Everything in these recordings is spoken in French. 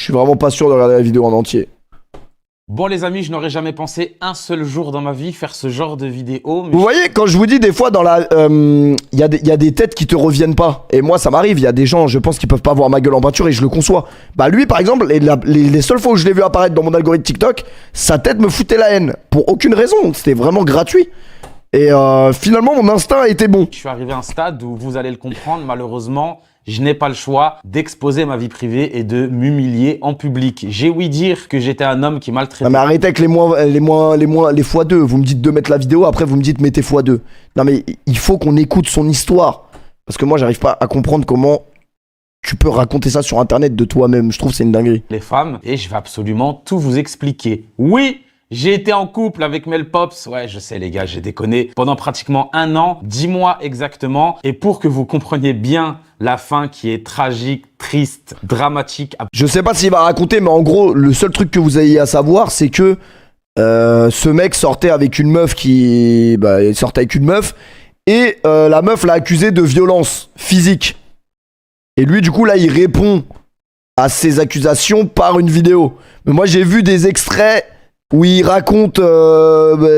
Je suis vraiment pas sûr de regarder la vidéo en entier. Bon les amis, je n'aurais jamais pensé un seul jour dans ma vie faire ce genre de vidéo. Mais vous voyez, quand je vous dis des fois dans la... Il y a des têtes qui te reviennent pas. Et moi ça m'arrive, il y a des gens, je pense, qui peuvent pas voir ma gueule en peinture et je le conçois. Bah lui par exemple, les seules fois où je l'ai vu apparaître dans mon algorithme TikTok, sa tête me foutait la haine. Pour aucune raison, c'était vraiment gratuit. Et finalement mon instinct était bon. Je suis arrivé à un stade où vous allez le comprendre, malheureusement, je n'ai pas le choix d'exposer ma vie privée et de m'humilier en public. J'ai ouï dire que j'étais un homme qui maltraitait. Non mais arrêtez avec les x2. Vous me dites de mettre la vidéo, après vous me dites mettez x2. Non mais il faut qu'on écoute son histoire. Parce que moi j'arrive pas à comprendre comment tu peux raconter ça sur internet de toi-même. Je trouve que c'est une dinguerie. Les femmes, et je vais absolument tout vous expliquer. Oui, j'ai été en couple avec Mel Pops. Ouais, je sais les gars, j'ai déconné. Pendant pratiquement 1 an, 10 mois exactement. Et pour que vous compreniez bien la fin qui est tragique, triste, dramatique. Je sais pas s'il va raconter, mais en gros, le seul truc que vous ayez à savoir, c'est que ce mec sortait avec une meuf il sortait avec une meuf et la meuf l'a accusé de violence physique. Et lui, du coup, là, il répond à ces accusations par une vidéo. Mais moi, j'ai vu des extraits où il raconte,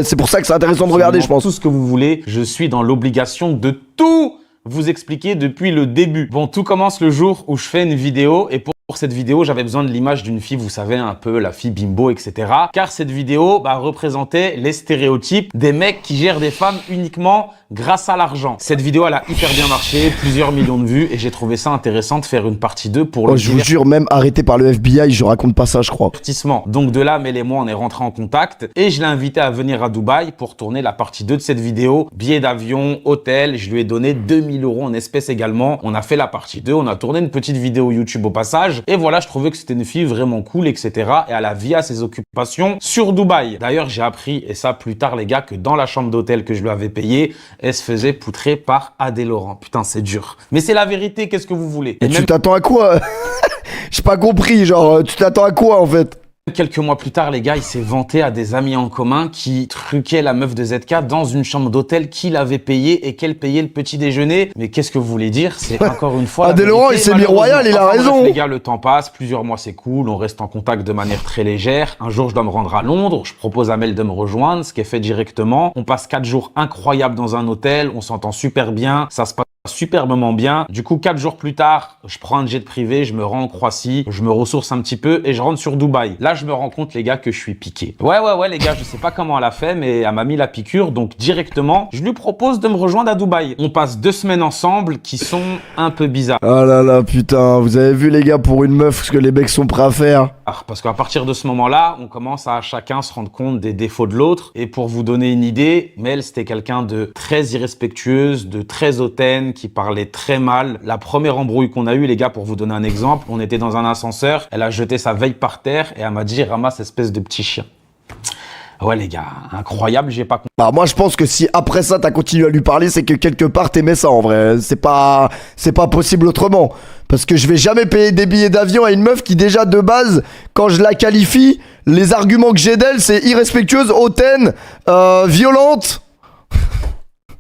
c'est pour ça que c'est intéressant de regarder, je pense. Tout ce que vous voulez, je suis dans l'obligation de tout vous expliquer depuis le début. Bon, tout commence le jour où je fais une vidéo et pour cette vidéo, j'avais besoin de l'image d'une fille, vous savez, un peu la fille bimbo, etc. Car cette vidéo représentait les stéréotypes des mecs qui gèrent des femmes uniquement grâce à l'argent. Cette vidéo, elle a hyper bien marché, plusieurs millions de vues et j'ai trouvé ça intéressant de faire une partie 2 pour le je vous jure, même arrêté par le FBI, je raconte pas ça, je crois. divertissement. Donc de là, Mel et moi, on est rentrés en contact et je l'ai invité à venir à Dubaï pour tourner la partie 2 de cette vidéo. Billet d'avion, hôtel, je lui ai donné 2000 € en espèces également. On a fait la partie 2, on a tourné une petite vidéo YouTube au passage. Et voilà, je trouvais que c'était une fille vraiment cool, etc. Et elle a via ses occupations sur Dubaï. D'ailleurs, j'ai appris, et ça plus tard, les gars, que dans la chambre d'hôtel que je lui avais payée, elle se faisait poutrer par Adé Laurent. Putain, c'est dur. Mais c'est la vérité, qu'est-ce que vous voulez? Et tu t'attends à quoi? J'ai pas compris, genre, tu t'attends à quoi en fait? Quelques mois plus tard, les gars, il s'est vanté à des amis en commun qui truquaient la meuf de ZK dans une chambre d'hôtel qu'il avait payée et qu'elle payait le petit déjeuner. Mais qu'est-ce que vous voulez dire? C'est encore une fois Adé Laurent, il s'est mis royal, il a raison. Bref, les gars, le temps passe, plusieurs mois c'est cool, on reste en contact de manière très légère. Un jour, je dois me rendre à Londres, je propose à Mel de me rejoindre, ce qui est fait directement. On passe 4 jours incroyables dans un hôtel, on s'entend super bien, ça se passe superbement bien. Du coup, 4 jours plus tard, je prends un jet privé, je me rends en Croatie, je me ressource un petit peu et je rentre sur Dubaï. Là, je me rends compte, les gars, que je suis piqué. Ouais, les gars, je sais pas comment elle a fait, mais elle m'a mis la piqûre. Donc, directement, je lui propose de me rejoindre à Dubaï. On passe 2 semaines ensemble qui sont un peu bizarres. Oh là là, putain, vous avez vu, les gars, pour une meuf, ce que les mecs sont prêts à faire. Parce qu'à partir de ce moment-là, on commence à chacun se rendre compte des défauts de l'autre. Et pour vous donner une idée, Mel, c'était quelqu'un de très irrespectueuse, de très hautaine, qui parlait très mal. La première embrouille qu'on a eue, les gars, pour vous donner un exemple, on était dans un ascenseur, elle a jeté sa veille par terre et elle m'a dit « ramasse espèce de petit chien ». Ouais les gars, incroyable, j'ai pas compris. Bah moi je pense que si après ça t'as continué à lui parler, c'est que quelque part t'aimais ça en vrai. C'est pas possible autrement. Parce que je vais jamais payer des billets d'avion à une meuf qui déjà de base, quand je la qualifie, les arguments que j'ai d'elle c'est irrespectueuse, hautaine, violente.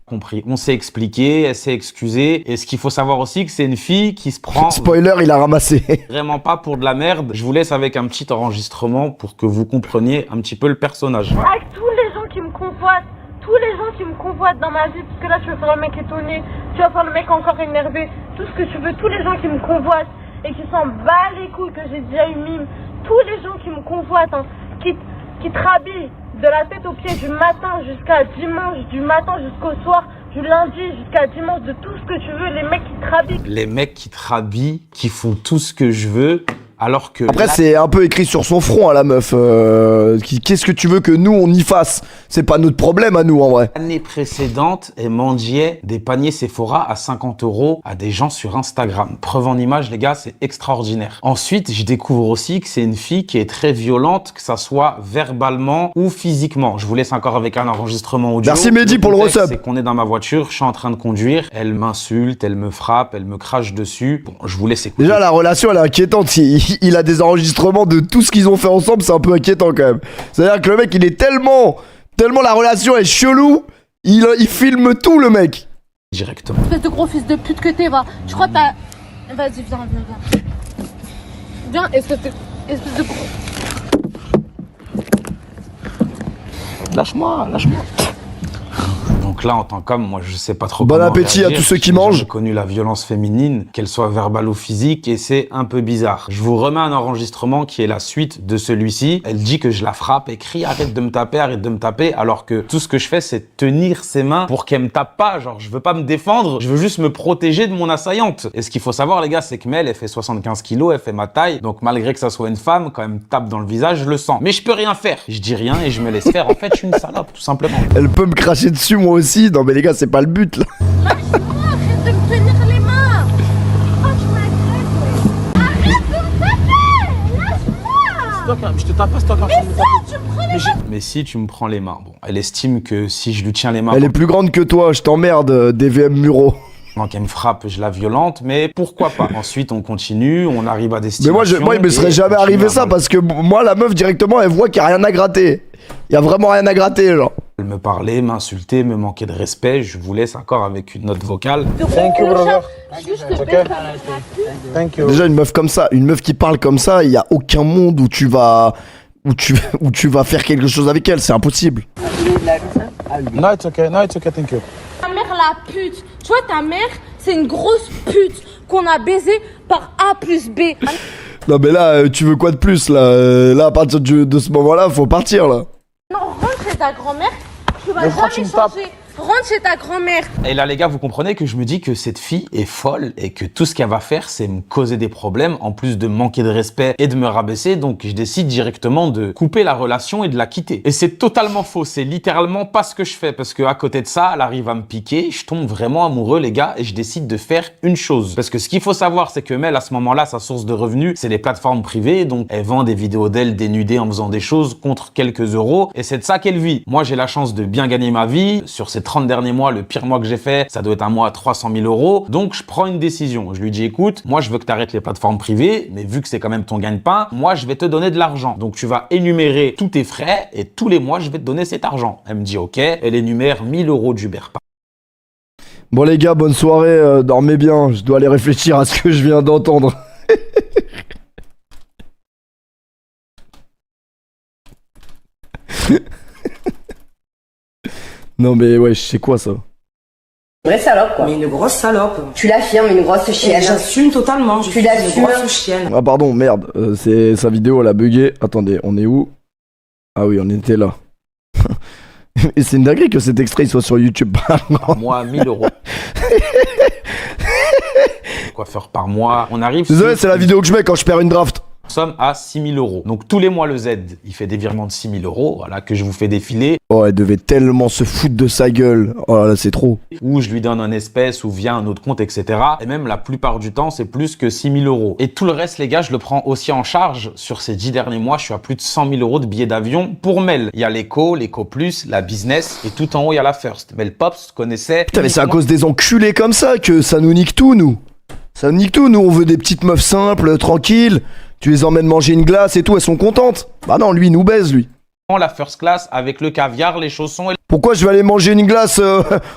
Compris. On s'est expliqué, elle s'est excusée. Et ce qu'il faut savoir aussi, que c'est une fille qui se prend... Spoiler, il a ramassé. Vraiment pas pour de la merde. Je vous laisse avec un petit enregistrement pour que vous compreniez un petit peu le personnage. Avec tous les gens qui me convoitent dans ma vie, parce que là tu vas faire le mec étonné, tu vas faire le mec encore énervé, tout ce que tu veux, tous les gens qui me convoitent et qui s'en bat les couilles que j'ai déjà eu mime, tous les gens qui me convoitent, hein, qui te rhabillent de la tête aux pieds du matin jusqu'à dimanche, du matin jusqu'au soir, du lundi jusqu'à dimanche, de tout ce que tu veux, les mecs qui te rhabillent. Les mecs qui te rhabillent, qui font tout ce que je veux, alors que... Après c'est un peu écrit sur son front à la meuf, qu'est-ce que tu veux que nous on y fasse? C'est pas notre problème à nous en vrai. L'année précédente, elle mendiait des paniers Sephora à 50 € à des gens sur Instagram. Preuve en image les gars, c'est extraordinaire. Ensuite, je découvre aussi que c'est une fille qui est très violente, que ça soit verbalement ou physiquement. Je vous laisse encore avec un enregistrement audio. Merci Mehdi pour le resub. C'est qu'on est dans ma voiture, je suis en train de conduire, elle m'insulte, elle me frappe, elle me crache dessus. Bon, je vous laisse écouter. Déjà la relation elle est inquiétante, il a des enregistrements de tout ce qu'ils ont fait ensemble, c'est un peu inquiétant quand même. C'est-à-dire que le mec il est tellement la relation est chelou, il filme tout le mec. Directement. Espèce de gros fils de pute que t'es, va. Je crois que t'as... Vas-y, viens. Viens, espèce de... Espèce de gros. Lâche-moi, lâche-moi. Donc là, en tant qu'homme, moi, je sais pas trop Bon comment appétit à réagir. tous ceux qui J'ai mangent. jamais connu la violence féminine, qu'elle soit verbale ou physique, et c'est un peu bizarre. Je vous remets un enregistrement qui est la suite de celui-ci. Elle dit que je la frappe et crie « Arrête de me taper », alors que tout ce que je fais, c'est tenir ses mains pour qu'elle me tape pas. Genre, je veux pas me défendre, je veux juste me protéger de mon assaillante. Et ce qu'il faut savoir, les gars, c'est que Mel, elle fait 75 kilos, elle fait ma taille, donc malgré que ça soit une femme, quand elle me tape dans le visage, je le sens. Mais je peux rien faire. Je dis rien et je me laisse faire. En fait, je suis une salope, tout simplement. Elle peut me cracher dessus moi aussi. Non mais les gars, c'est pas le but là. Lâche-moi, arrête de me tenir les mains. Oh, tu m'agresses. Arrête de me taper. Lâche-moi. Je te tape pas, c'est toi qui Tu me prends les mains. Mais si tu me prends les mains, bon, elle estime que si je lui tiens les mains, Elle est plus grande que toi, je t'emmerde, DVM Muro. pendant qu'elle me frappe, je la violente, mais pourquoi pas. Ensuite, on continue, on arrive à Mais destination. moi, il me serait et jamais on arrivé continue ça à parce que moi, la meuf directement, elle voit qu'il y a rien à gratter. Il y a vraiment rien à gratter, genre. Elle me parlait, m'insulter, me manquer de respect. Je vous laisse encore avec une note vocale. Thank you, brother. Juste te Ok. baisse dans la gratuite. Thank you. Déjà, une meuf comme ça, une meuf qui parle comme ça, il y a aucun monde où tu vas faire quelque chose avec elle, c'est impossible. No, it's okay. No, it's okay. Thank you. Ta mère la pute. Tu vois, ta mère, c'est une grosse pute qu'on a baisée par A plus B. Non mais là, tu veux quoi de plus là Là, à partir de ce moment-là, faut partir là. Non, rentre chez ta grand-mère. Tu vas Mais pourquoi tu jamais me tapes changer. Rentre chez ta grand-mère. Et là, les gars, vous comprenez que je me dis que cette fille est folle et que tout ce qu'elle va faire, c'est me causer des problèmes, en plus de me manquer de respect et de me rabaisser. Donc, je décide directement de couper la relation et de la quitter. Et c'est totalement faux. C'est littéralement pas ce que je fais parce que à côté de ça, elle arrive à me piquer. Je tombe vraiment amoureux, les gars, et je décide de faire une chose. Parce que ce qu'il faut savoir, c'est que Mel, à ce moment-là, sa source de revenus, c'est les plateformes privées. Donc, elle vend des vidéos d'elle dénudée en faisant des choses contre quelques euros. Et c'est de ça qu'elle vit. Moi, j'ai la chance de bien gagner ma vie. Sur ces 30 derniers mois, le pire mois que j'ai fait, ça doit être un mois à 300 000 euros. Donc, je prends une décision. Je lui dis, écoute, moi, je veux que tu arrêtes les plateformes privées, mais vu que c'est quand même ton gagne-pain, moi, je vais te donner de l'argent. Donc, tu vas énumérer tous tes frais et tous les mois, je vais te donner cet argent. Elle me dit, ok. Elle énumère 1000 euros d'Uber. Bon les gars, bonne soirée, dormez bien, je dois aller réfléchir à ce que je viens d'entendre. Non mais ouais, c'est quoi ça? Vraie salope, quoi. Mais une grosse salope. Tu l'affirmes, une grosse Et chienne. j'assume totalement. Je Tu suis l'assumes. une grosse chienne. Ah pardon, merde, c'est sa vidéo, elle a bugué. Attendez, on est où? Ah oui, on était là. Et c'est une dinguerie que cet extrait il soit sur YouTube. Par mois, 1000 euros. Coiffeur par mois. On arrive Désolé, sur c'est la vidéo que je mets quand je perds une draft. somme à 6 000 euros. Donc tous les mois, le Z, il fait des virements de 6 000 euros, voilà, que je vous fais défiler, Oh, elle devait tellement se foutre de sa gueule. Oh là là, c'est trop. ou je lui donne un espèce ou via un autre compte, etc. Et même la plupart du temps, c'est plus que 6 000 euros. Et tout le reste, les gars, je le prends aussi en charge. Sur ces 10 derniers mois, je suis à plus de 100 000 euros de billets d'avion pour Mel. Il y a l'éco plus, la business, et tout en haut, il y a la first. Mel Pops connaissait... Putain, mais c'est à uniquement- cause des enculés comme ça que ça nous nique tout, nous. Ça nous nique tout. Nous, on veut des petites meufs simples, tranquilles. Tu les emmènes manger une glace et tout, elles sont contentes. Bah non, lui, il nous baise, lui. la first class avec le caviar, les chaussons et Pourquoi je vais aller manger une glace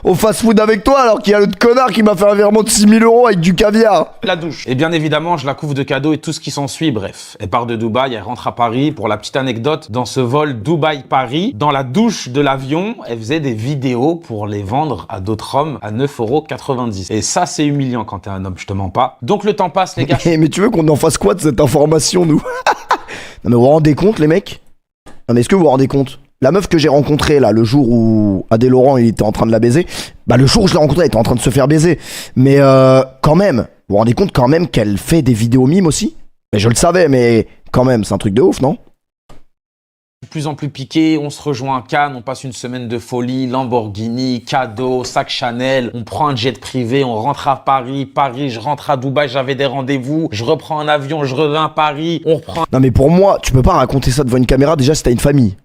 au fast-food avec toi alors qu'il y a l'autre connard qui m'a fait un virement de 6 000 euros avec du caviar? la douche. Et bien évidemment, je la couvre de cadeaux et tout ce qui s'ensuit, bref. Elle part de Dubaï, elle rentre à Paris. Pour la petite anecdote, dans ce vol Dubaï-Paris, dans la douche de l'avion, elle faisait des vidéos pour les vendre à d'autres hommes à 9,90 €. Et ça, c'est humiliant quand t'es un homme, je te mens pas. Donc le temps passe, les gars. Mais tu veux qu'on en fasse quoi de cette information, nous? Non mais vous vous rendez compte, les mecs? Non mais est-ce que vous vous rendez compte? La meuf que j'ai rencontrée là, le jour où Adé Laurent il était en train de la baiser, bah le jour où je l'ai rencontrée, elle était en train de se faire baiser. Mais quand même, vous vous rendez compte quand même qu'elle fait des vidéos mimes aussi? Mais je le savais, mais quand même, c'est un truc de ouf, non? De plus en plus piqué, on se rejoint à Cannes, on passe une semaine de folie, Lamborghini, cadeaux, sac Chanel, on prend un jet privé, on rentre à Paris, je rentre à Dubaï, j'avais des rendez-vous, je reprends un avion, je reviens à Paris, on reprend Non mais pour moi, tu peux pas raconter ça devant une caméra déjà si t'as une famille.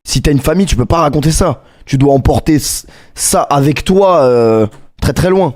Si t'as une famille, tu peux pas raconter ça. Tu dois emporter ça avec toi très très loin.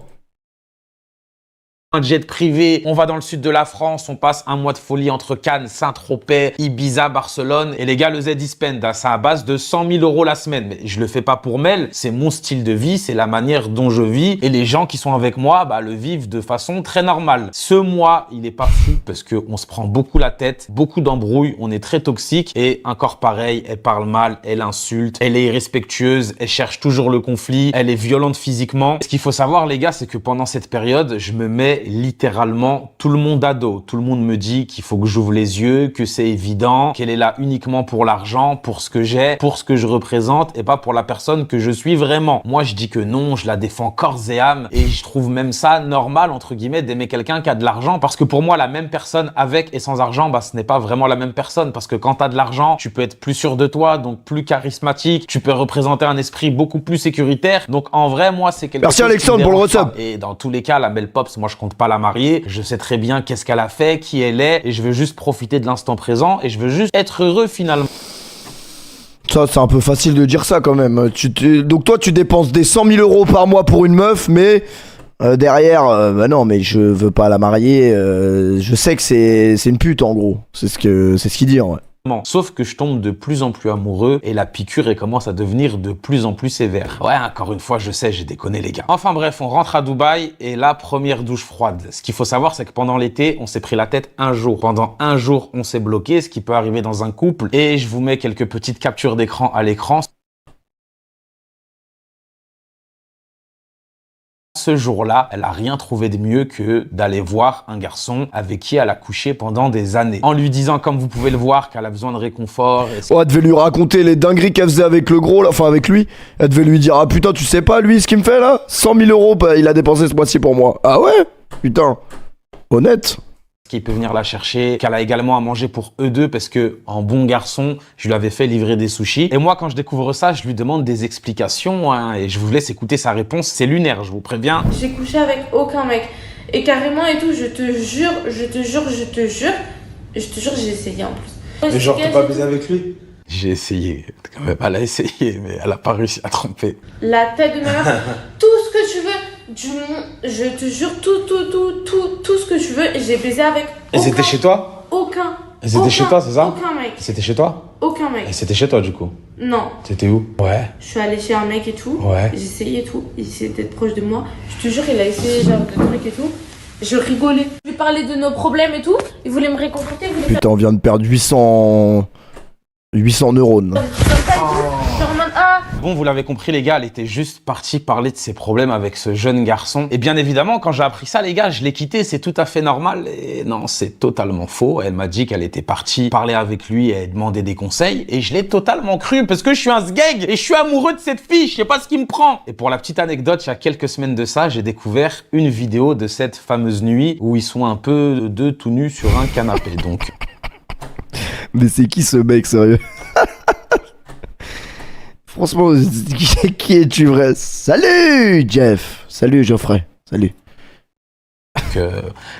un jet privé, on va dans le sud de la France, on passe un mois de folie entre Cannes, Saint-Tropez, Ibiza, Barcelone. Et les gars, le Z-Spend, c'est à base de 100 000 € la semaine. Mais je le fais pas pour Mel, c'est mon style de vie, c'est la manière dont je vis. Et les gens qui sont avec moi, le vivent de façon très normale. Ce mois, il est pas fou parce qu'on se prend beaucoup la tête, beaucoup d'embrouilles, on est très toxique. Et encore pareil, elle parle mal, elle insulte, elle est irrespectueuse, elle cherche toujours le conflit, elle est violente physiquement. Ce qu'il faut savoir, les gars, c'est que pendant cette période, je me mets littéralement tout le monde à dos. Tout le monde me dit qu'il faut que j'ouvre les yeux, que c'est évident, qu'elle est là uniquement pour l'argent, pour ce que j'ai, pour ce que je représente et pas pour la personne que je suis vraiment. Moi, je dis que non, je la défends corps et âme et je trouve même ça normal, entre guillemets, d'aimer quelqu'un qui a de l'argent parce que pour moi, la même personne avec et sans argent, ce n'est pas vraiment la même personne parce que quand tu as de l'argent, tu peux être plus sûr de toi, donc plus charismatique, tu peux représenter un esprit beaucoup plus sécuritaire. Donc en vrai, moi, c'est quelque chose. Merci Alexandre pour le resub. Et dans tous les cas, la belle Pops, moi, je compte pas la marier. Je sais très bien qu'est-ce qu'elle a fait, qui elle est, et je veux juste profiter de l'instant présent, et je veux juste être heureux finalement. Ça, c'est un peu facile de dire ça quand même. Donc toi, tu dépenses des 100 000 € par mois pour une meuf, mais derrière, non, mais je veux pas la marier. Je sais que c'est une pute en gros. C'est ce qu'il dit en vrai. Sauf que je tombe de plus en plus amoureux et la piqûre elle commence à devenir de plus en plus sévère. Ouais, encore une fois, je sais, j'ai déconné les gars. Enfin bref, on rentre à Dubaï et la première douche froide. Ce qu'il faut savoir, c'est que pendant l'été, on s'est pris la tête un jour. Pendant un jour, on s'est bloqué, ce qui peut arriver dans un couple. Et je vous mets quelques petites captures d'écran à l'écran. Ce jour-là, elle a rien trouvé de mieux que d'aller voir un garçon avec qui elle a couché pendant des années. En lui disant, comme vous pouvez le voir, qu'elle a besoin de réconfort. Elle devait lui raconter les dingueries qu'elle faisait avec le gros, là, enfin avec lui. Elle devait lui dire, ah putain, tu sais pas lui ce qu'il me fait là 100 000 €, il a dépensé ce mois-ci pour moi. Ah ouais? Putain, honnête. Qui peut venir la chercher, qu'elle a également à manger pour eux deux parce que, en bon garçon, je lui avais fait livrer des sushis. Et moi, quand je découvre ça, je lui demande des explications et je vous laisse écouter sa réponse. C'est lunaire, je vous préviens. J'ai couché avec aucun mec. Et carrément et tout, je te jure, j'ai essayé en plus. Et genre, t'as pas baisé avec lui? J'ai essayé. Quand même, elle a essayé, mais elle a pas réussi à tromper. La tête de ma mère, tout ce que tu veux. Je te jure, tout ce que tu veux, j'ai baisé avec Et c'était chez toi? Aucun. Et c'était chez toi, c'est ça? Aucun mec. C'était chez toi? Aucun mec. Et c'était chez toi du coup? Non. C'était où? Ouais. Je suis allée chez un mec et tout. Ouais. J'ai essayé et tout. Il essayait d'être proche de moi. Je te jure, il a essayé genre de trucs et tout. Je rigolais. Je lui parlais de nos problèmes et tout. Il voulait me réconforter. Putain, on vient de perdre 800 neurones. Bon, vous l'avez compris, les gars, elle était juste partie parler de ses problèmes avec ce jeune garçon. Et bien évidemment, quand j'ai appris ça, les gars, je l'ai quitté, c'est tout à fait normal. Et non, c'est totalement faux. Elle m'a dit qu'elle était partie parler avec lui et demander des conseils. Et je l'ai totalement cru parce que je suis un sgeg et je suis amoureux de cette fille. Je sais pas ce qui me prend. Et pour la petite anecdote, il y a quelques semaines de ça, j'ai découvert une vidéo de cette fameuse nuit où ils sont un peu deux tout nus sur un canapé. Donc. Mais c'est qui ce mec, sérieux? Franchement, qui es-tu vrai? Salut Jeff. Salut Geoffrey. Salut. Que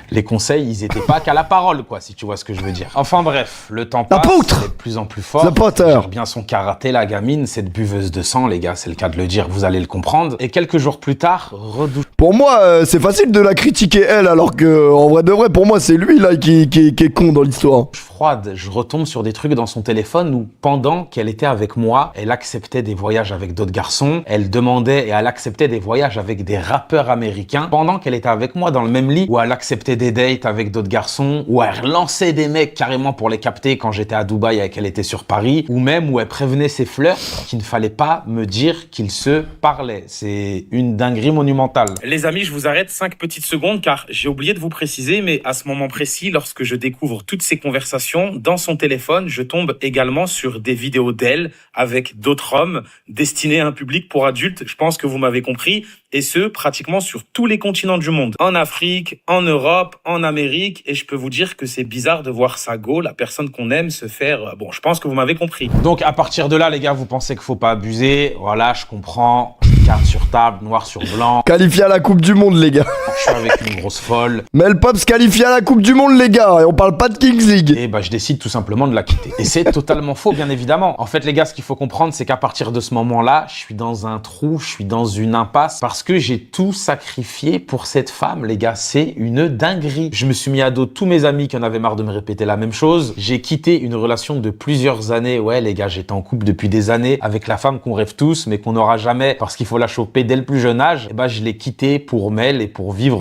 les conseils, ils étaient pas qu'à la parole, quoi, si tu vois ce que je veux dire. Enfin bref, le temps passe, elle est de plus en plus fort. Elle gère bien son karaté, la gamine, cette buveuse de sang, les gars, c'est le cas de le dire, vous allez le comprendre. Et quelques jours plus tard, redouche. Pour moi, c'est facile de la critiquer elle, alors que en vrai de vrai, pour moi, c'est lui là qui est con dans l'histoire. Froide, je retombe sur des trucs dans son téléphone où pendant qu'elle était avec moi, elle acceptait des voyages avec d'autres garçons, elle demandait et elle acceptait des voyages avec des rappeurs américains pendant qu'elle était avec moi dans le même lit, où elle acceptait des dates avec d'autres garçons, où elle relançait des mecs carrément pour les capter quand j'étais à Dubaï et qu'elle était sur Paris, ou même où elle prévenait ses flirts qu'il ne fallait pas me dire qu'ils se parlaient. C'est une dinguerie monumentale. Les amis, je vous arrête 5 petites secondes car j'ai oublié de vous préciser, mais à ce moment précis, lorsque je découvre toutes ces conversations, dans son téléphone, je tombe également sur des vidéos d'elle avec d'autres hommes destinés à un public pour adultes. Je pense que vous m'avez compris. Et ce, pratiquement sur tous les continents du monde. En Afrique, en Europe, en Amérique. Et je peux vous dire que c'est bizarre de voir sa go, la personne qu'on aime, se faire... Bon, je pense que vous m'avez compris. Donc, à partir de là, les gars, vous pensez qu'il faut pas abuser. Voilà, je comprends. Je carte sur table, noir sur blanc. Qualifié à la Coupe du Monde, les gars. Je suis avec une grosse folle. Mel Pops qualifié à la Coupe du Monde, les gars. Et on parle pas de Kings League. Et bah, je décide tout simplement de la quitter. Et c'est totalement faux, bien évidemment. En fait, les gars, ce qu'il faut comprendre, c'est qu'à partir de ce moment-là, je suis dans un trou, je suis dans une impasse parce que j'ai tout sacrifié pour cette femme, les gars. C'est une dinguerie. Je me suis mis à dos tous mes amis qui en avaient marre de me répéter la même chose. J'ai quitté une relation de plusieurs années. Ouais, les gars, j'étais en couple depuis des années avec la femme qu'on rêve tous, mais qu'on n'aura jamais parce qu'il faut la choper dès le plus jeune âge. Et bah, je l'ai quittée pour Mel et pour vivre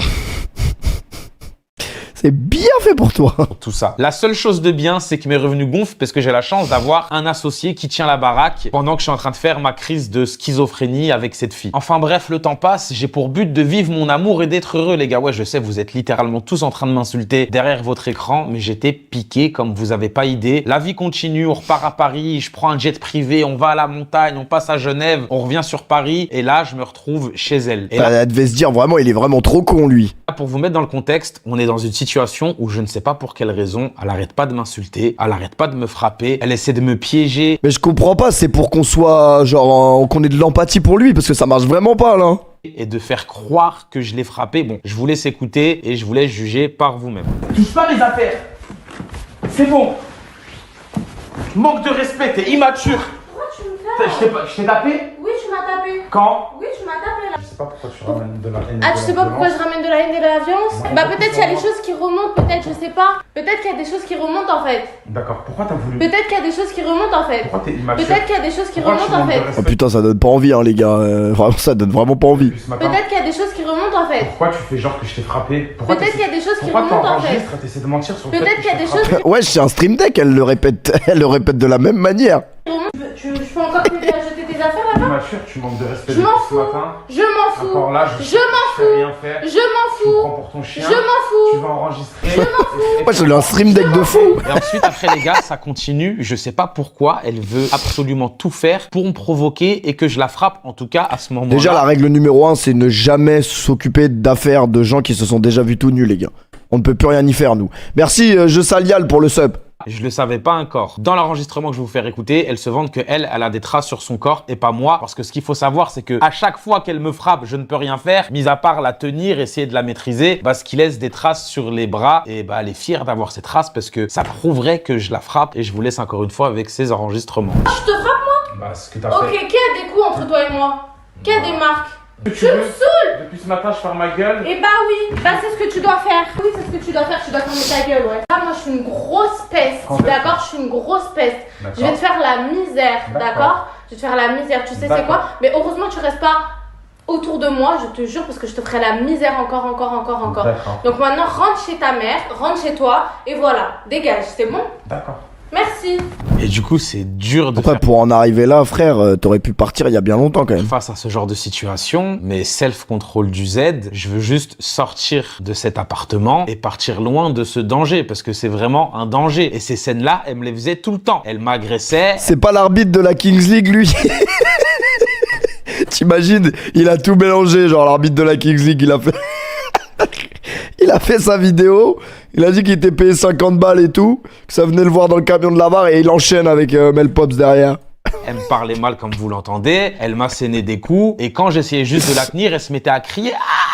C'est bien fait pour toi. tout ça. La seule chose de bien, c'est que mes revenus gonflent parce que j'ai la chance d'avoir un associé qui tient la baraque pendant que je suis en train de faire ma crise de schizophrénie avec cette fille. Enfin bref, le temps passe, j'ai pour but de vivre mon amour et d'être heureux, les gars. Ouais, je sais, vous êtes littéralement tous en train de m'insulter derrière votre écran, mais j'étais piqué comme vous avez pas idée. La vie continue, on repart à Paris, je prends un jet privé, on va à la montagne, on passe à Genève, on revient sur Paris et là, je me retrouve chez elle. Et là, Elle devait se dire vraiment, il est vraiment trop con, lui. pour vous mettre dans le contexte, on est dans une situation où je ne sais pas pour quelle raison, elle arrête pas de m'insulter, elle arrête pas de me frapper, elle essaie de me piéger. Mais je comprends pas, c'est pour qu'on soit, genre, qu'on ait de l'empathie pour lui, parce que ça marche vraiment pas, là. Et de faire croire que je l'ai frappé. Bon, je vous laisse écouter et je vous laisse juger par vous-même. Touche pas mes affaires. C'est bon. Manque de respect, t'es immature. Pourquoi tu me fais Je t'ai tapé? Oui, tu m'as tapé. Quand? Oui, tu m'as tapé là. Je sais pas pourquoi tu ramènes de la haine. Ah, tu sais pas pourquoi je ramène de la haine et de la violence? Bah, peut-être qu'il y a des choses qui remontent, peut-être, je sais pas. Peut-être qu'il y a des choses qui remontent en fait. D'accord, pourquoi t'as voulu? Peut-être qu'il y a des choses qui remontent en fait. Pourquoi t'es immature? Peut-être qu'il y a des choses qui Pourquoi tu remontent en manques de fait. Oh respect putain, ça donne pas envie, hein, les gars. Vraiment, ça donne vraiment pas envie. depuis ce matin? Peut-être qu'il y a des choses qui remontent en fait. Pourquoi tu fais genre que je t'ai frappé? Pourquoi Peut-être qu'il y a des choses qui Pourquoi remontent en fait. t'enregistres et t'essaies de mentir sur le fait Peut-être que qu'il y a je des t'ai choses frappé? Ouais, c'est un stream deck, elle le répète de la même manière. qui remontent. Je peux encore t'aider à jeter tes affaires là-bas? Immature, tu manques de respect Je m'en depuis ce fous. matin. Je m'en fous. Encore là, Je m'en je sais rien faire. Je m'en Tu me prends fous. pour ton chien. Je m'en Tu fous. vas enregistrer. Moi, j'ai un stream deck de fou. Et ensuite, après les gars, ça continue. Je sais pas pourquoi elle veut absolument tout faire pour me provoquer et que je la frappe, en tout cas à ce moment-là. Déjà, la règle numéro 1, c'est ne jamais s'occuper d'affaires de gens qui se sont déjà vus tout nus, les gars. On ne peut plus rien y faire, nous. Merci, Je Salial, pour le sub. Je le savais pas encore. Dans l'enregistrement que je vais vous faire écouter, elle se vante que elle a des traces sur son corps et pas moi. Parce que ce qu'il faut savoir, c'est que à chaque fois qu'elle me frappe, je ne peux rien faire, mis à part la tenir, essayer de la maîtriser, parce qu'il laisse des traces sur les bras. Et bah, elle est fière d'avoir ces traces parce que ça prouverait que je la frappe. Et je vous laisse encore une fois avec ces enregistrements. Je te frappe moi? Bah, ce que t'as Ok, fait. qui a des coups entre toi et moi? Qui a des marques? Tu Tu me veux saoules! Depuis ce matin, je ferme ma gueule. Eh bah oui, bah c'est ce que tu dois faire. Oui, c'est ce que tu dois faire, tu dois fermer ta gueule, ouais. Ah, moi je suis une grosse peste, Quand est-ce d'accord? Je suis une grosse peste. D'accord. Je vais te faire la misère, d'accord? Je vais te faire la misère, tu sais c'est D'accord. quoi? Mais heureusement tu restes pas autour de moi, je te jure, parce que je te ferai la misère encore. D'accord. Donc maintenant, rentre chez ta mère, rentre chez toi, et voilà, dégage, c'est bon? D'accord. Merci. Et du coup, c'est dur de Après, faire pour en arriver là, frère, t'aurais pu partir il y a bien longtemps, quand même. face à ce genre de situation, mais self-control du Z, je veux juste sortir de cet appartement et partir loin de ce danger, parce que c'est vraiment un danger. Et ces scènes-là, elle me les faisait tout le temps. Elle m'agressait. C'est pas l'arbitre de la Kings League, lui. T'imagines, il a tout mélangé, genre l'arbitre de la Kings League, il a fait... il a fait sa vidéo, il a dit qu'il était payé 50 balles et tout, que ça venait le voir dans le camion de la barre et il enchaîne avec Mel Pops derrière. Elle me parlait mal comme vous l'entendez. Elle m'assénait des coups. Et quand j'essayais juste de la tenir, elle se mettait à crier. Ah!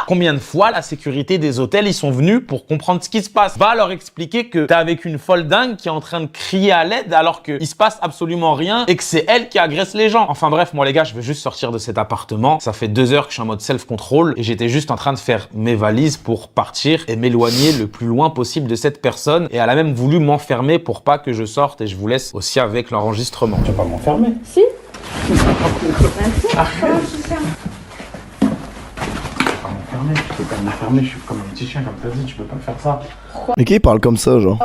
Combien de fois la sécurité des hôtels, ils sont venus pour comprendre ce qui se passe? Va leur expliquer que t'es avec une folle dingue qui est en train de crier à l'aide alors qu'il se passe absolument rien et que c'est elle qui agresse les gens. Enfin bref, moi les gars, je veux juste sortir de cet appartement. Ça fait 2 heures que je suis en mode self-control et j'étais juste en train de faire mes valises pour partir et m'éloigner le plus loin possible de cette personne. Et elle a même voulu m'enfermer pour pas que je sorte et je vous laisse aussi avec l'enregistrement. Tu vas pas m'enfermer. Si? Merci. Comment tu te sens? Tu peux pas m'enfermer, je suis comme un petit chien, comme t'as dit, tu peux pas faire ça. Mais qui parle comme ça, genre?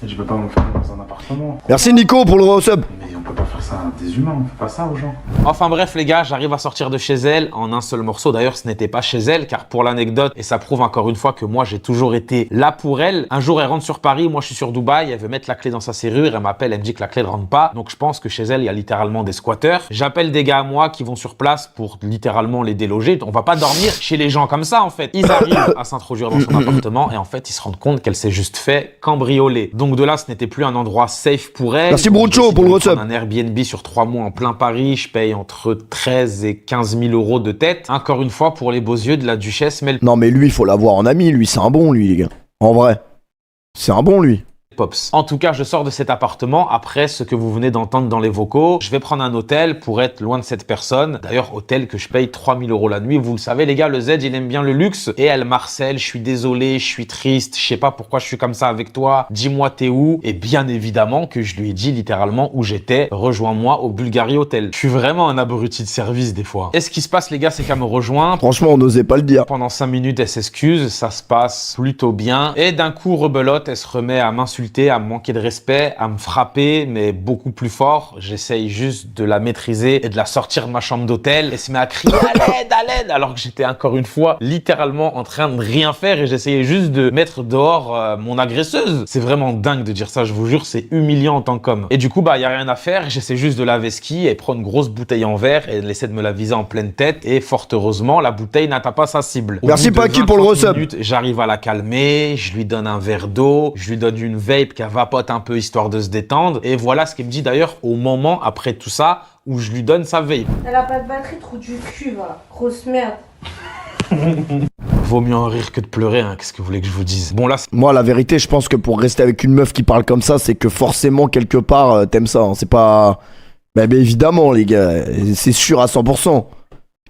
Et tu peux pas m'enfermer dans un appartement. Merci Nico pour le resub. Mais on peut pas faire ça à des humains, on fait pas ça aux gens. Enfin bref les gars, j'arrive à sortir de chez elle en un seul morceau. D'ailleurs ce n'était pas chez elle car pour l'anecdote, et ça prouve encore une fois que moi j'ai toujours été là pour elle. Un jour elle rentre sur Paris, moi je suis sur Dubaï, elle veut mettre la clé dans sa serrure, elle m'appelle, elle me dit que la clé ne rentre pas. Donc je pense que chez elle il y a littéralement des squatteurs. J'appelle des gars à moi qui vont sur place pour littéralement les déloger. On va pas dormir chez les gens comme ça en fait. Ils arrivent à s'introduire dans son appartement et en fait ils se rendent compte qu'elle s'est juste fait cambrioler. Donc de là ce n'était plus un endroit safe pour elle. Merci Brucho pour le resub. Un Airbnb Airbnb sur 3 mois en plein Paris, je paye entre 13 et 15 000 euros de tête. Encore une fois, pour les beaux yeux de la duchesse Mel Non mais lui, il faut l'avoir en ami, lui, c'est un bon, lui, les gars. En vrai. C'est un bon, lui. Pops. En tout cas, je sors de cet appartement après ce que vous venez d'entendre dans les vocaux. Je vais prendre un hôtel pour être loin de cette personne. D'ailleurs, hôtel que je paye 3 000 euros la nuit. Vous le savez, les gars, le Z, il aime bien le luxe. Et elle m'harcèle, je suis désolé, je suis triste, je sais pas pourquoi je suis comme ça avec toi. Dis-moi t'es où? Et bien évidemment que je lui ai dit littéralement où j'étais. Rejoins-moi au Bulgari Hotel. Je suis vraiment un abruti de service des fois. Et ce qui se passe, les gars, c'est qu'elle me rejoint. Franchement, on n'osait pas le dire. Pendant 5 minutes, elle s'excuse, ça se passe plutôt bien. Et d'un coup, rebelote, elle se remet à m'insulter, à me manquer de respect, à me frapper, mais beaucoup plus fort. J'essaye juste de la maîtriser et de la sortir de ma chambre d'hôtel. Elle se met à crier à l'aide, alors que j'étais encore une fois littéralement en train de rien faire et j'essayais juste de mettre dehors mon agresseuse. C'est vraiment dingue de dire ça, je vous jure, c'est humiliant en tant qu'homme. Et du coup, y a rien à faire, j'essaie juste de laver ski et prendre une grosse bouteille en verre et elle essaie de me la viser en pleine tête et fort heureusement, la bouteille n'atteint pas sa cible. Merci Paki pour le resub. J'arrive à la calmer, je lui donne un verre d'eau, je lui donne une vape qui vapote un peu histoire de se détendre et voilà ce qu'il me dit d'ailleurs au moment après tout ça où je lui donne sa vape. Elle a pas de batterie, trou du cul, va. Grosse merde. Vaut mieux en rire que de pleurer, hein. Qu'est-ce que vous voulez que je vous dise? Bon là, Moi, la vérité, je pense que pour rester avec une meuf qui parle comme ça, c'est que forcément, quelque part, t'aimes ça. Hein. C'est pas... Bah, évidemment, les gars, c'est sûr à 100%.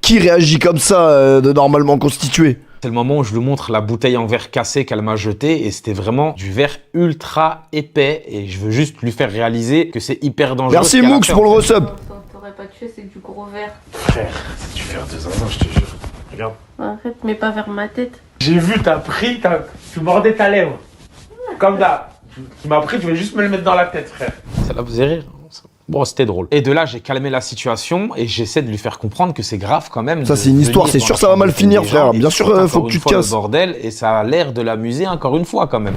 Qui réagit comme ça de normalement constitué? c'est le moment où je lui montre la bouteille en verre cassé qu'elle m'a jeté et c'était vraiment du verre ultra épais et je veux juste lui faire réaliser que c'est hyper dangereux. Merci Moux pour le resub. T'aurais pas tué, c'est du gros verre. Frère, c'est du verre de zinzin, je te jure. Regarde. Arrête, mais pas vers ma tête. J'ai vu, t'as pris, tu mordais ta lèvre. Comme là. Tu m'as pris, tu voulais juste me le mettre dans la tête, frère. Ça la faisait rire. Bon, c'était drôle. Et de là, j'ai calmé la situation et j'essaie de lui faire comprendre que c'est grave quand même. Ça, c'est une histoire, c'est sûr, ça va mal finir, frère. Bien sûr, faut que tu te casses. Bordel et ça a l'air de l'amuser encore une fois quand même.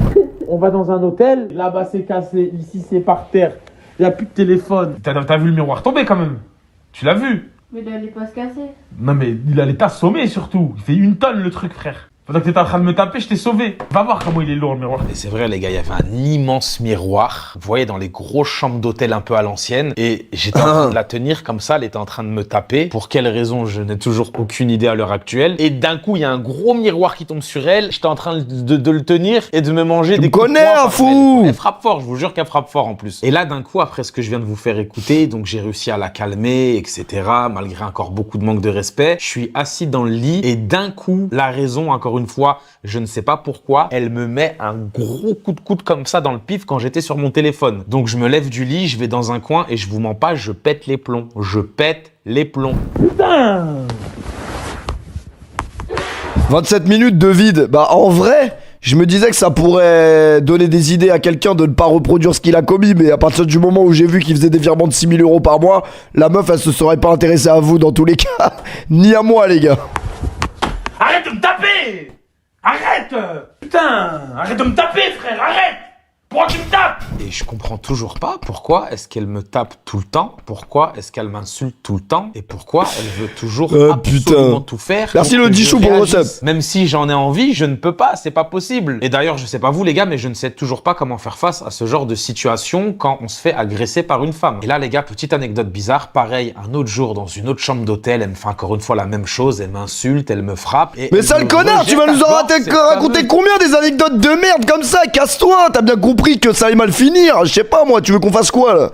On va dans un hôtel, là-bas c'est cassé, ici c'est par terre. Il n'y a plus de téléphone. T'as vu le miroir tomber quand même? Tu l'as vu? Mais il allait pas se casser. Non mais il allait t'assommer surtout. Il fait 1 tonne le truc, frère. Pendant que t'étais en train de me taper, je t'ai sauvé. Va voir comment il est lourd le miroir. Et c'est vrai les gars, il y avait un immense miroir. Vous voyez dans les grosses chambres d'hôtel un peu à l'ancienne. Et j'étais en train de la tenir comme ça, elle était en train de me taper. Pour quelle raison, je n'ai toujours aucune idée à l'heure actuelle. Et d'un coup, il y a un gros miroir qui tombe sur elle. J'étais en train de le tenir et de me manger des coups de poing par fou. elle frappe fort, je vous jure qu'elle frappe fort en plus. Et là d'un coup, après ce que je viens de vous faire écouter, donc j'ai réussi à la calmer, etc. Malgré encore beaucoup de manque de respect. Je suis assis dans le lit et d'un coup, la raison, encore une fois, je ne sais pas pourquoi, elle me met un gros coup de coude comme ça dans le pif quand j'étais sur mon téléphone. Donc je me lève du lit, je vais dans un coin et je vous mens pas, je pète les plombs. Je pète les plombs. Putain! 27 minutes de vide. Bah en vrai, je me disais que ça pourrait donner des idées à quelqu'un de ne pas reproduire ce qu'il a commis, mais à partir du moment où j'ai vu qu'il faisait des virements de 6 000 € par mois, la meuf elle se serait pas intéressée à vous dans tous les cas, ni à moi les gars. Arrête de me taper! Arrête! Putain! Arrête de me taper, frère! Arrête! Pourquoi tu me tapes? Et je comprends toujours pas pourquoi est-ce qu'elle me tape tout le temps, pourquoi est-ce qu'elle m'insulte tout le temps et pourquoi elle veut toujours absolument tout faire. Merci le Dichou pour le recep. Même si j'en ai envie, je ne peux pas, c'est pas possible. Et d'ailleurs, je sais pas vous les gars, mais je ne sais toujours pas comment faire face à ce genre de situation quand on se fait agresser par une femme. Et là les gars, petite anecdote bizarre, pareil, un autre jour dans une autre chambre d'hôtel, elle me fait encore une fois la même chose, elle m'insulte, elle me frappe. Et mais sale connard, tu vas nous en raconter combien des anecdotes de merde comme ça? Casse-toi, t'as bien compris que ça allait mal finir. Je sais pas moi, tu veux qu'on fasse quoi là?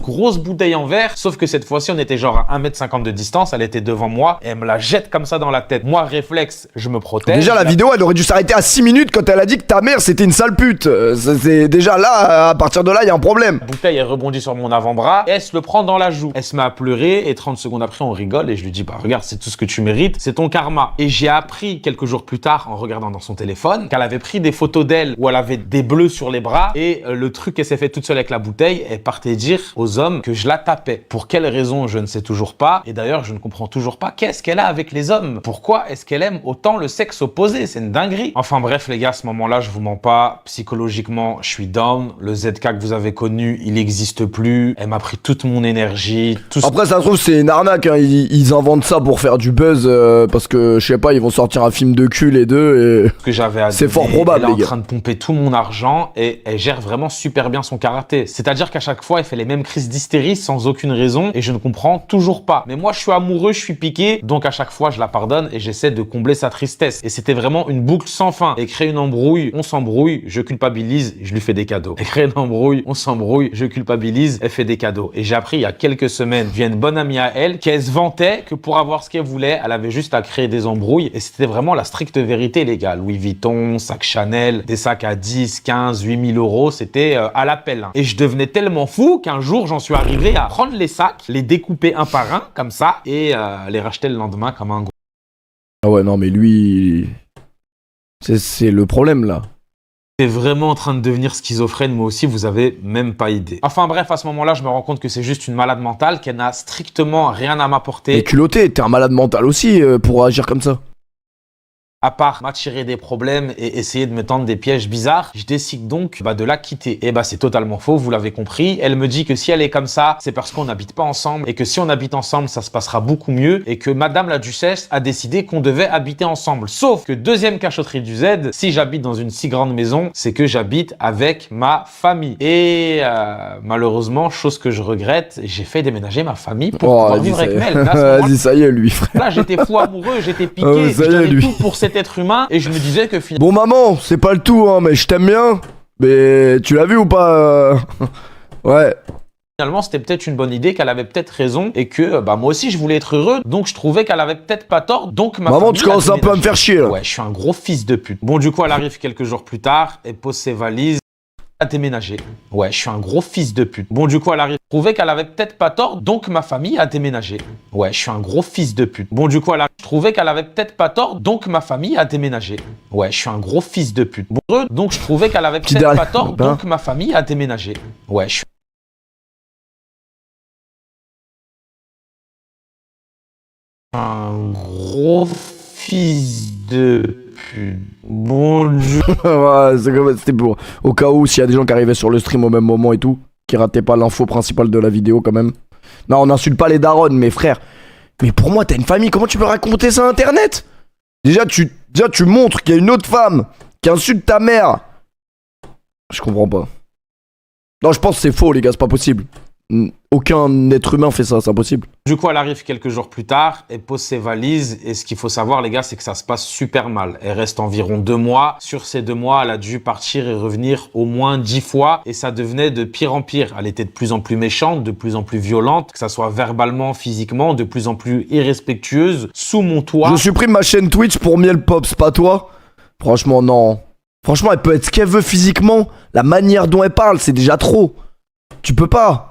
Grosse bouteille en verre, sauf que cette fois-ci on était genre à 1,50 m de distance, elle était devant moi et elle me la jette comme ça dans la tête. Moi réflexe, je me protège. Déjà la vidéo elle aurait dû s'arrêter à 6 minutes quand elle a dit que ta mère c'était une sale pute. C'est déjà là, à partir de là il y a un problème. La bouteille elle rebondit sur mon avant-bras et elle se le prend dans la joue. Elle se met à pleurer et 30 secondes après on rigole et je lui dis bah regarde c'est tout ce que tu mérites, c'est ton karma. Et j'ai appris quelques jours plus tard en regardant dans son téléphone qu'elle avait pris des photos d'elle où elle avait des bleus sur les bras et le truc qu'elle s'est fait toute seule avec la bouteille, elle partait dire aux hommes que je la tapais. Pour quelle raison, je ne sais toujours pas. Et d'ailleurs, je ne comprends toujours pas qu'est-ce qu'elle a avec les hommes. Pourquoi est-ce qu'elle aime autant le sexe opposé? C'est une dinguerie. Enfin bref, les gars, à ce moment-là, je vous mens pas. Psychologiquement, je suis down. Le ZK que vous avez connu, il n'existe plus. Elle m'a pris toute mon énergie. Après, ça se trouve, c'est une arnaque. Hein. Ils inventent ça pour faire du buzz parce que, je sais pas, ils vont sortir un film de cul les deux. Et... que j'avais à c'est fort probable, elle est les gars. en train de pomper tout mon argent et elle gère vraiment super bien son karaté. C'est-à-dire qu'à chaque fois, elle fait les mêmes crises d'hystérie sans aucune raison et je ne comprends toujours pas. Mais moi, je suis amoureux, je suis piqué, donc à chaque fois, je la pardonne et j'essaie de combler sa tristesse. Et c'était vraiment une boucle sans fin. Et créer une embrouille, on s'embrouille, je culpabilise, je lui fais des cadeaux. Et créer une embrouille, on s'embrouille, je culpabilise, elle fait des cadeaux. Et j'ai appris il y a quelques semaines, via une bonne amie à elle, qu'elle se vantait que pour avoir ce qu'elle voulait, elle avait juste à créer des embrouilles. Et c'était vraiment la stricte vérité, les gars. Louis Vuitton, sac Chanel, des sacs à 10, 15, 8 000 euros, c'était à l'appel. Hein. Et je devenais tellement fou qu'un jour, j'en suis arrivé à prendre les sacs, les découper un par un, comme ça, et les racheter le lendemain comme un gros. Ah ouais, non, mais lui... C'est le problème, là. C'est vraiment en train de devenir schizophrène, moi aussi, vous avez même pas idée. Enfin bref, à ce moment-là, je me rends compte que c'est juste une malade mentale, qu'elle n'a strictement rien à m'apporter. Et culotté, t'es un malade mental aussi pour agir comme ça. À part m'attirer des problèmes et essayer de me tendre des pièges bizarres, je décide donc de la quitter. Et c'est totalement faux, vous l'avez compris. Elle me dit que si elle est comme ça, c'est parce qu'on n'habite pas ensemble et que si on habite ensemble, ça se passera beaucoup mieux et que Madame la Duchesse a décidé qu'on devait habiter ensemble. Sauf que deuxième cachotterie du Z, si j'habite dans une si grande maison, c'est que j'habite avec ma famille. Et malheureusement, chose que je regrette, j'ai fait déménager ma famille pour pouvoir vivre avec elle. Vas-y, ça y est, lui, frère. Là, j'étais fou amoureux, j'étais piqué, je donnais tout pour cet être humain et je me disais que finalement... Bon maman, c'est pas le tout, hein, mais je t'aime bien. Mais tu l'as vu ou pas Ouais. Finalement, c'était peut-être une bonne idée, qu'elle avait peut-être raison et que moi aussi, je voulais être heureux. Donc, je trouvais qu'elle avait peut-être pas tort. Donc, maman, tu commences un peu à me faire chier, là. Ouais, je suis un gros fils de pute. Bon, du coup, elle arrive quelques jours plus tard, elle pose ses valises. À déménager. Ouais, je suis un gros fils de pute. Bon, du coup, elle arrive. Trouvait qu'elle avait peut-être pas tort, donc ma famille a déménagé. Ouais, je suis un gros fils de pute. Bon, du coup, elle arrive. Trouvait qu'elle avait peut-être pas tort, donc ma famille a déménagé. Ouais, je suis un gros fils de pute. Bon, donc je trouvais qu'elle avait peut-être pas tort, donc ma famille a déménagé. Ouais, je suis un gros fils de pute. Bon Dieu. Ouais, c'était pour... Au cas où, s'il y a des gens qui arrivaient sur le stream au même moment et tout, qui rataient pas l'info principale de la vidéo quand même. Non, on n'insulte pas les darons, mes frères. Mais pour moi, t'as une famille, comment tu peux raconter ça à Internet? Déjà, tu montres qu'il y a une autre femme qui insulte ta mère. Je comprends pas. Non, je pense que c'est faux, les gars, c'est pas possible. Aucun être humain fait ça, c'est impossible. Du coup, elle arrive quelques jours plus tard, elle pose ses valises et ce qu'il faut savoir, les gars, c'est que ça se passe super mal. Elle reste environ 2 mois. Sur ces 2 mois, elle a dû partir et revenir au moins 10 fois et ça devenait de pire en pire. Elle était de plus en plus méchante, de plus en plus violente, que ça soit verbalement, physiquement, de plus en plus irrespectueeuse, sous mon toit. Je supprime ma chaîne Twitch pour Miel Pops, pas toi? Franchement, non. Franchement, elle peut être ce qu'elle veut physiquement. La manière dont elle parle, c'est déjà trop. Tu peux pas.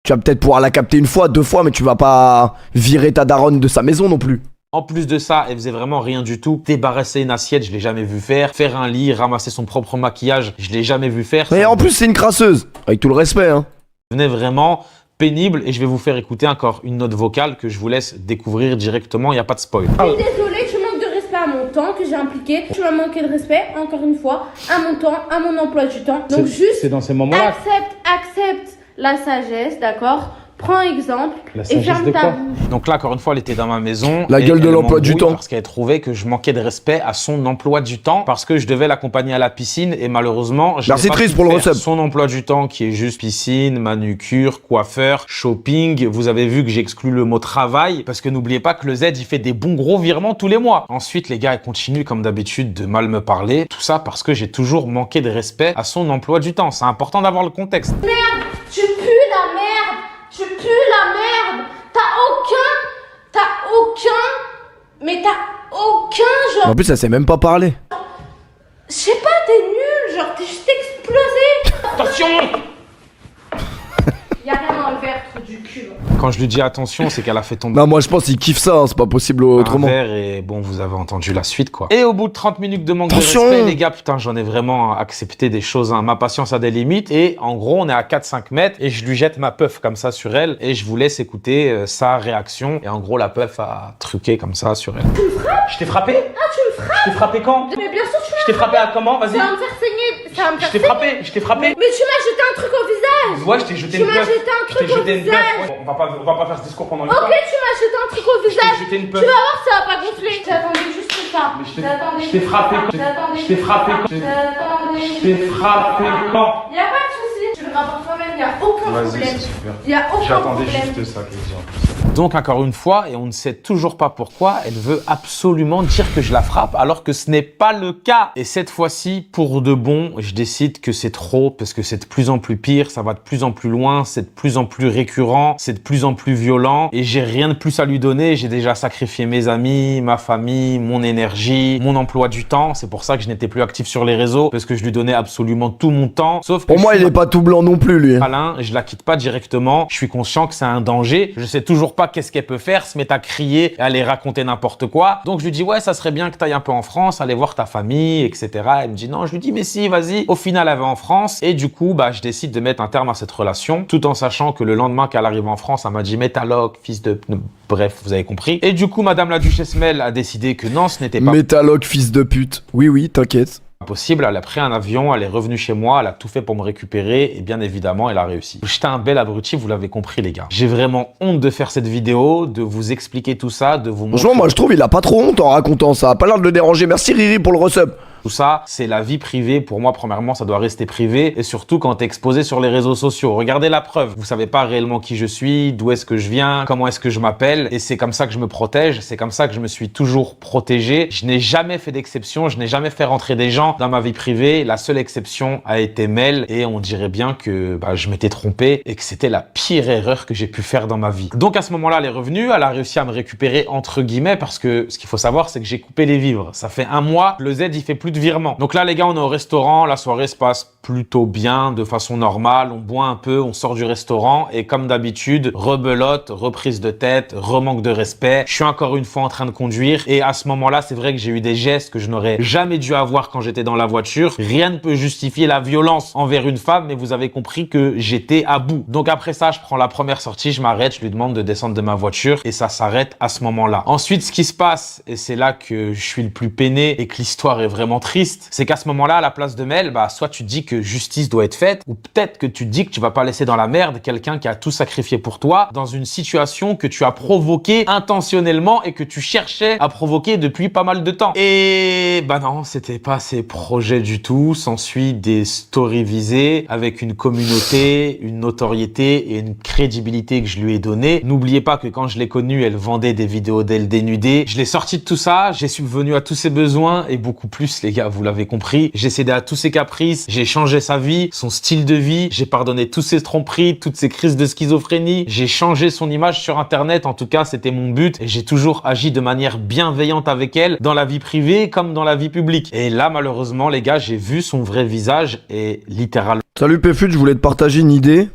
Tu vas peut-être pouvoir la capter 1 fois, 2 fois, mais tu vas pas virer ta daronne de sa maison non plus. En plus de ça, elle faisait vraiment rien du tout. Débarrasser une assiette, je l'ai jamais vu faire. Faire un lit, ramasser son propre maquillage, je l'ai jamais vu faire. Et en plus, c'est une crasseuse. Avec tout le respect, hein. Venait vraiment pénible et je vais vous faire écouter encore une note vocale que je vous laisse découvrir directement, il n'y a pas de spoil. Je suis désolée, tu manques de respect à mon temps que j'ai impliqué. Tu m'as manqué de respect, encore une fois, à mon temps, à mon emploi du temps. Donc juste, c'est dans ces moments-là. accepte la sagesse, d'accord? Prends exemple et ferme ta bouche. Donc là, encore une fois, elle était dans ma maison. La gueule de l'emploi du temps. Parce qu'elle trouvait que je manquais de respect à son emploi du temps. Parce que je devais l'accompagner à la piscine. Et malheureusement, je merci Trice pour le recep. Son emploi du temps qui est juste piscine, manucure, coiffeur, shopping. Vous avez vu que j'ai exclu le mot travail. Parce que n'oubliez pas que le Z, il fait des bons gros virements tous les mois. Ensuite, les gars, ils continuent comme d'habitude de mal me parler. Tout ça parce que j'ai toujours manqué de respect à son emploi du temps. C'est important d'avoir le contexte. Merde, tu pues la merde. Tu pues la merde. Mais t'as aucun genre. En plus, elle sait même pas parler. Je sais pas, t'es nul, genre t'es juste explosé. Attention! Y'a rien à enlever, trou du cul. Quand je lui dis attention, c'est qu'elle a fait tomber. Non, moi je pense qu'il kiffe ça, hein, c'est pas possible autrement. Un verre et bon, vous avez entendu la suite quoi. Et au bout de 30 minutes de manque attention de respect, les gars, putain, j'en ai vraiment accepté des choses. Hein. Ma patience a des limites et en gros, on est à 4-5 mètres et je lui jette ma puff comme ça sur elle et je vous laisse écouter sa réaction. Et en gros, la puff a truqué comme ça sur elle. Tu me frappes? Je t'ai frappé? Ah, tu me frappes? Je t'ai frappé quand? Mais bien sûr, tu m'as. Je t'ai frappé à comment? Vas-y. Ça va me faire saigner. Ça va me faire Je t'ai frappé, je t'ai frappé. Mais tu m'as jeté un truc au visage. Ouais, je t'ai jeté Tu une m'as puff. jeté un Je t'ai truc au jeté une puff. visage. Ouais, on va pas faire ce discours pendant le Ok, temps. tu m'as jeté un truc au visage. Je t'ai jeté une puff. Tu vas voir, ça va pas gonfler. J'attendais juste ça. Je t'ai frappé. Je t'ai frappé. J'attendais. Je t'ai frappé quand? Y'a pas de soucis. Tu le rapportes toi-même, y'a aucun aucun Vas-y, problème. c'est super. Il y a aucun J'attendais problème. juste ça, Kelly, en plus. Donc, encore une fois, et on ne sait toujours pas pourquoi, elle veut absolument dire que je la frappe, alors que ce n'est pas le cas. Et cette fois-ci, pour de bon, je décide que c'est trop, parce que c'est de plus en plus pire, ça va de plus en plus loin, c'est de plus en plus récurrent, c'est de plus en plus violent, et j'ai rien de plus à lui donner. J'ai déjà sacrifié mes amis, ma famille, mon énergie, mon emploi du temps. C'est pour ça que je n'étais plus actif sur les réseaux, parce que je lui donnais absolument tout mon temps. Sauf que Pour moi, il est pas tout blanc non plus, lui. Alain, je la quitte pas directement. Je suis conscient que c'est un danger. Je sais toujours pas qu'est-ce qu'elle peut faire, se mettre à crier, et aller raconter n'importe quoi. Donc je lui dis ouais, ça serait bien que tu ailles un peu en France, aller voir ta famille, etc. Elle me dit non. Je lui dis mais si, vas-y. Au final, elle va en France et du coup, bah je décide de mettre un terme à cette relation, tout en sachant que le lendemain qu'elle arrive en France, elle m'a dit mais ta loc, fils de... Bref, vous avez compris. Et du coup, Madame la Duchesse Mel a décidé que non, ce n'était pas Métaloc, fils de pute. Oui, oui, t'inquiète. possible. Elle a pris un avion, elle est revenue chez moi, elle a tout fait pour me récupérer et bien évidemment, elle a réussi. J'étais un bel abruti, vous l'avez compris les gars. J'ai vraiment honte de faire cette vidéo, de vous expliquer tout ça, de vous montrer... Franchement, moi je trouve il a pas trop honte en racontant ça. A pas l'air de le déranger. Merci Riri pour le resub. Tout ça, c'est la vie privée. Pour moi, premièrement, ça doit rester privé. Et surtout quand t'es exposé sur les réseaux sociaux. Regardez la preuve. Vous savez pas réellement qui je suis, d'où est-ce que je viens, comment est-ce que je m'appelle. Et c'est comme ça que je me protège. C'est comme ça que je me suis toujours protégé. Je n'ai jamais fait d'exception. Je n'ai jamais fait rentrer des gens dans ma vie privée. La seule exception a été Mel. Et on dirait bien que je m'étais trompé et que c'était la pire erreur que j'ai pu faire dans ma vie. Donc à ce moment-là, elle est revenue. Elle a réussi à me récupérer entre guillemets parce que ce qu'il faut savoir, c'est que j'ai coupé les vivres. Ça fait un mois. Le Z, il fait plus de virement. Donc là, les gars, on est au restaurant. La soirée se passe plutôt bien, de façon normale. On boit un peu, on sort du restaurant et comme d'habitude, rebelote, reprise de tête, remanque de respect. Je suis encore une fois en train de conduire et à ce moment-là, c'est vrai que j'ai eu des gestes que je n'aurais jamais dû avoir quand j'étais dans la voiture. Rien ne peut justifier la violence envers une femme, mais vous avez compris que j'étais à bout. Donc après ça, je prends la première sortie, je m'arrête, je lui demande de descendre de ma voiture et ça s'arrête à ce moment-là. Ensuite, ce qui se passe, et c'est là que je suis le plus peiné et que l'histoire est vraiment triste, c'est qu'à ce moment-là, à la place de Mel, soit tu te dis que justice doit être faite, ou peut-être que tu te dis que tu vas pas laisser dans la merde quelqu'un qui a tout sacrifié pour toi dans une situation que tu as provoquée intentionnellement et que tu cherchais à provoquer depuis pas mal de temps. Et non, c'était pas ses projets du tout. S'ensuit des stories visées avec une communauté, une notoriété et une crédibilité que je lui ai donnée. N'oubliez pas que quand je l'ai connue, elle vendait des vidéos d'elle dénudée. Je l'ai sortie de tout ça, j'ai subvenu à tous ses besoins et beaucoup plus, les gars, vous l'avez compris. J'ai cédé à tous ses caprices, j'ai changé sa vie, son style de vie, j'ai pardonné tous ses tromperies, toutes ses crises de schizophrénie, j'ai changé son image sur internet, en tout cas c'était mon but et j'ai toujours agi de manière bienveillante avec elle, dans la vie privée comme dans la vie publique. Et là malheureusement les gars, j'ai vu son vrai visage et littéralement... Salut Péfut, je voulais te partager une idée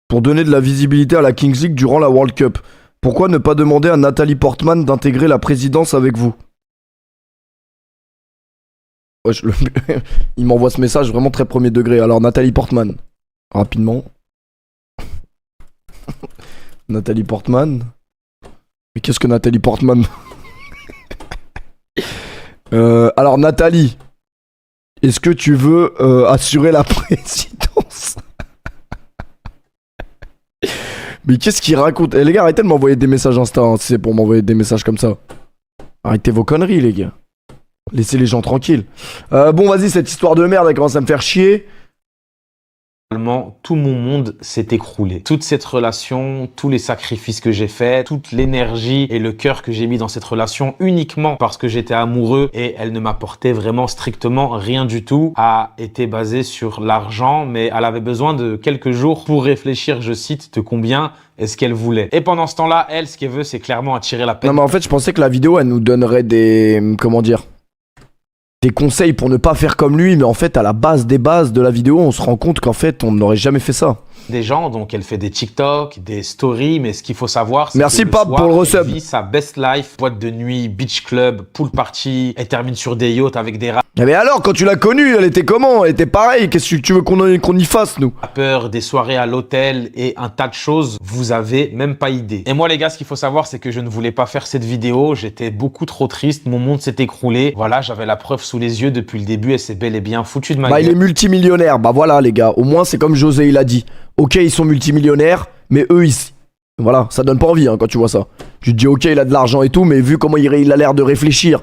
pour donner de la visibilité à la Kings League durant la World Cup. Pourquoi ne pas demander à Nathalie Portman d'intégrer la présidence avec vous? Ouais, il m'envoie ce message vraiment très premier degré. Alors Nathalie Portman, rapidement. Nathalie Portman. Mais qu'est-ce que Nathalie Portman? Alors Nathalie, est-ce que tu veux assurer la présidence? Mais qu'est-ce qu'il raconte? Les gars, arrêtez de m'envoyer des messages Insta, hein, si c'est pour m'envoyer des messages comme ça. Arrêtez vos conneries les gars. Laissez les gens tranquilles. Bon, vas-y, cette histoire de merde, elle commence à me faire chier. Tout mon monde s'est écroulé. Toute cette relation, tous les sacrifices que j'ai faits, toute l'énergie et le cœur que j'ai mis dans cette relation uniquement parce que j'étais amoureux et elle ne m'apportait vraiment strictement rien du tout, a été basée sur l'argent, mais elle avait besoin de quelques jours pour réfléchir, je cite, de combien est-ce qu'elle voulait. Et pendant ce temps-là, elle, ce qu'elle veut, c'est clairement attirer la peine. Non, mais en fait, je pensais que la vidéo, elle nous donnerait des... Comment dire ? Des conseils pour ne pas faire comme lui, mais en fait, à la base des bases de la vidéo, on se rend compte qu'en fait, on n'aurait jamais fait ça. Des gens, donc elle fait des TikTok, des stories, mais ce qu'il faut savoir, c'est merci que Pape pour le resub. Elle vit sa best life, boîte de nuit, beach club, pool party, elle termine sur des yachts avec des Mais alors, quand tu l'as connue, elle était comment? Elle était pareille, qu'est-ce que tu veux qu'on y fasse, nous? rappeurs, des soirées à l'hôtel et un tas de choses, vous avez même pas idée. Et moi les gars, ce qu'il faut savoir, c'est que je ne voulais pas faire cette vidéo, j'étais beaucoup trop triste, mon monde s'est écroulé, voilà, j'avais la preuve sous les yeux depuis le début et c'est bel et bien foutu de ma gueule. Il est multimillionnaire, voilà les gars, au moins c'est comme José il a dit. Ok, ils sont multimillionnaires, mais eux, voilà, ça donne pas envie quand tu vois ça. Tu te dis, ok, il a de l'argent et tout, mais vu comment il a l'air de réfléchir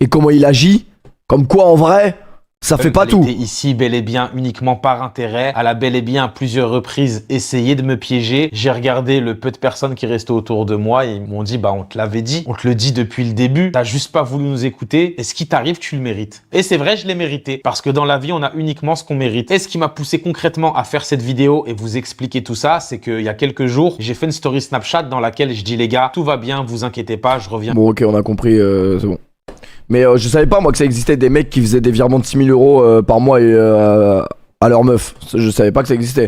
et comment il agit, comme quoi en vrai, Ça fait pas Elle tout. était ici bel et bien uniquement par intérêt. Elle a bel et bien à plusieurs reprises essayé de me piéger. J'ai regardé le peu de personnes qui restaient autour de moi et ils m'ont dit, bah on te l'avait dit, on te le dit depuis le début. T'as juste pas voulu nous écouter. Et ce qui t'arrive, tu le mérites. Et c'est vrai, je l'ai mérité. Parce que dans la vie, on a uniquement ce qu'on mérite. Et ce qui m'a poussé concrètement à faire cette vidéo et vous expliquer tout ça, c'est qu'il y a quelques jours, j'ai fait une story Snapchat dans laquelle je dis, les gars, tout va bien, vous inquiétez pas, je reviens. Bon, ok, on a compris, c'est bon. Mais je savais pas, moi, que ça existait des mecs qui faisaient des virements de 6 000 € par mois et, à leur meuf. Je savais pas que ça existait.